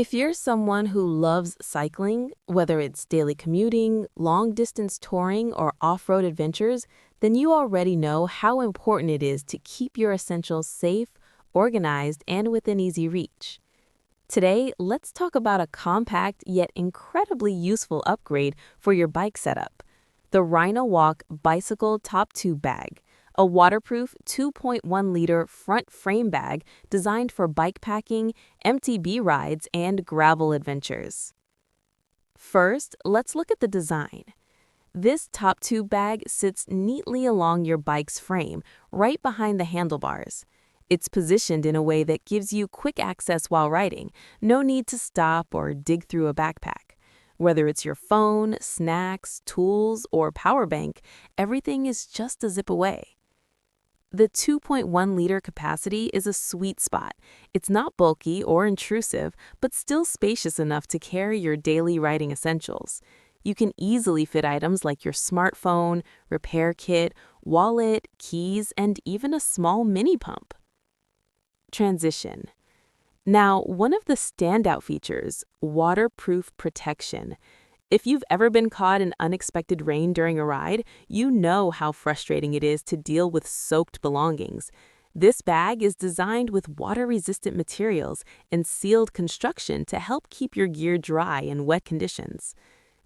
If you're someone who loves cycling, whether it's daily commuting, long-distance touring, or off-road adventures, then you already know how important it is to keep your essentials safe, organized, and within easy reach. Today, let's talk about a compact yet incredibly useful upgrade for your bike setup, the Rhinowalk Bicycle Top Tube Bag, a waterproof 2.1-liter front frame bag designed for bikepacking, MTB rides, and gravel adventures. First, let's look at the design. This top tube bag sits neatly along your bike's frame, right behind the handlebars. It's positioned in a way that gives you quick access while riding, no need to stop or dig through a backpack. Whether it's your phone, snacks, tools, or power bank, everything is just a zip away. The 2.1-liter capacity is a sweet spot. It's not bulky or intrusive, but still spacious enough to carry your daily riding essentials. You can easily fit items like your smartphone, repair kit, wallet, keys, and even a small mini pump. Transition. Now, one of the standout features, waterproof protection. If you've ever been caught in unexpected rain during a ride, you know how frustrating it is to deal with soaked belongings. This bag is designed with water-resistant materials and sealed construction to help keep your gear dry in wet conditions.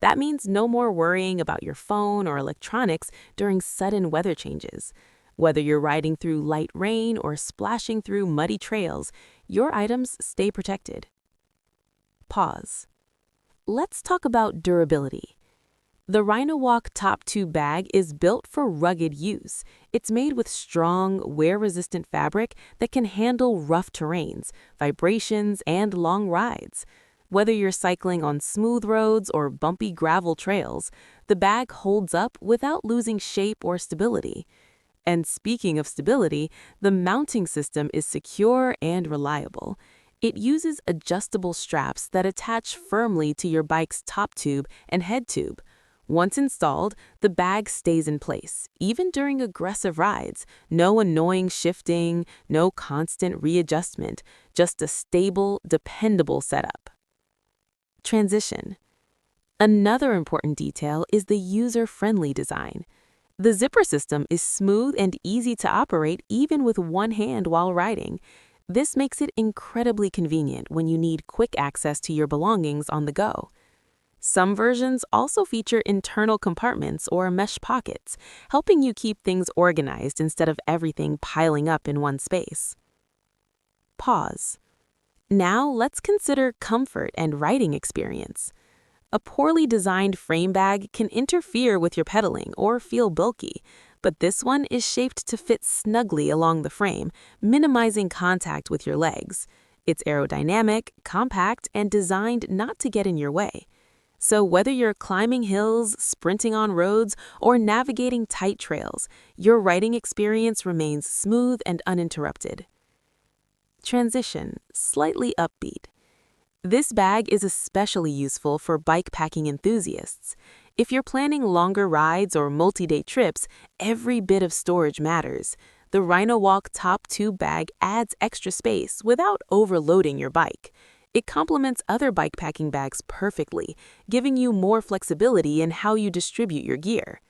That means no more worrying about your phone or electronics during sudden weather changes. Whether you're riding through light rain or splashing through muddy trails, your items stay protected. Pause. Let's talk about durability. The Rhinowalk Top Tube Bag is built for rugged use. It's made with strong, wear-resistant fabric that can handle rough terrains, vibrations, and long rides. Whether you're cycling on smooth roads or bumpy gravel trails, the bag holds up without losing shape or stability. And speaking of stability, the mounting system is secure and reliable. It uses adjustable straps that attach firmly to your bike's top tube and head tube. Once installed, the bag stays in place, even during aggressive rides. No annoying shifting, no constant readjustment, just a stable, dependable setup. Transition. Another important detail is the user-friendly design. The zipper system is smooth and easy to operate even with one hand while riding. This makes it incredibly convenient when you need quick access to your belongings on the go. Some versions also feature internal compartments or mesh pockets, helping you keep things organized instead of everything piling up in one space. Pause. Now let's consider comfort and riding experience. A poorly designed frame bag can interfere with your pedaling or feel bulky, but this one is shaped to fit snugly along the frame, minimizing contact with your legs. It's aerodynamic, compact, and designed not to get in your way. So whether you're climbing hills, sprinting on roads, or navigating tight trails, your riding experience remains smooth and uninterrupted. Transition, slightly upbeat. This bag is especially useful for bikepacking enthusiasts. If you're planning longer rides or multi-day trips, every bit of storage matters. The Rhinowalk Top Tube Bag adds extra space without overloading your bike. It complements other bikepacking bags perfectly, giving you more flexibility in how you distribute your gear.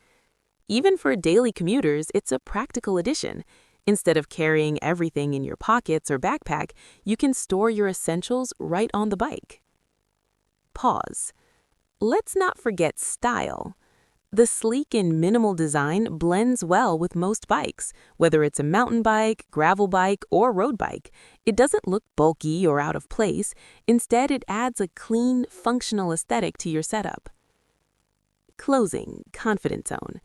Even for daily commuters, it's a practical addition. Instead of carrying everything in your pockets or backpack, you can store your essentials right on the bike. Pause. Let's not forget style. The sleek and minimal design blends well with most bikes, whether it's a mountain bike, gravel bike, or road bike. It doesn't look bulky or out of place. Instead, it adds a clean, functional aesthetic to your setup. Closing, confidence zone.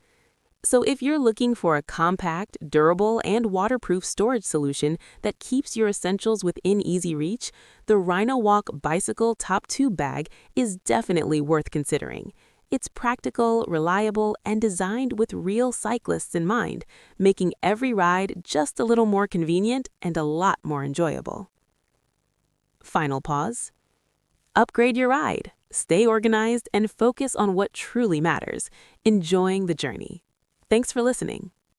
So if you're looking for a compact, durable, and waterproof storage solution that keeps your essentials within easy reach, the Rhinowalk Bicycle Top Tube Bag is definitely worth considering. It's practical, reliable, and designed with real cyclists in mind, making every ride just a little more convenient and a lot more enjoyable. Final pause. Upgrade your ride, stay organized, and focus on what truly matters, enjoying the journey. Thanks for listening.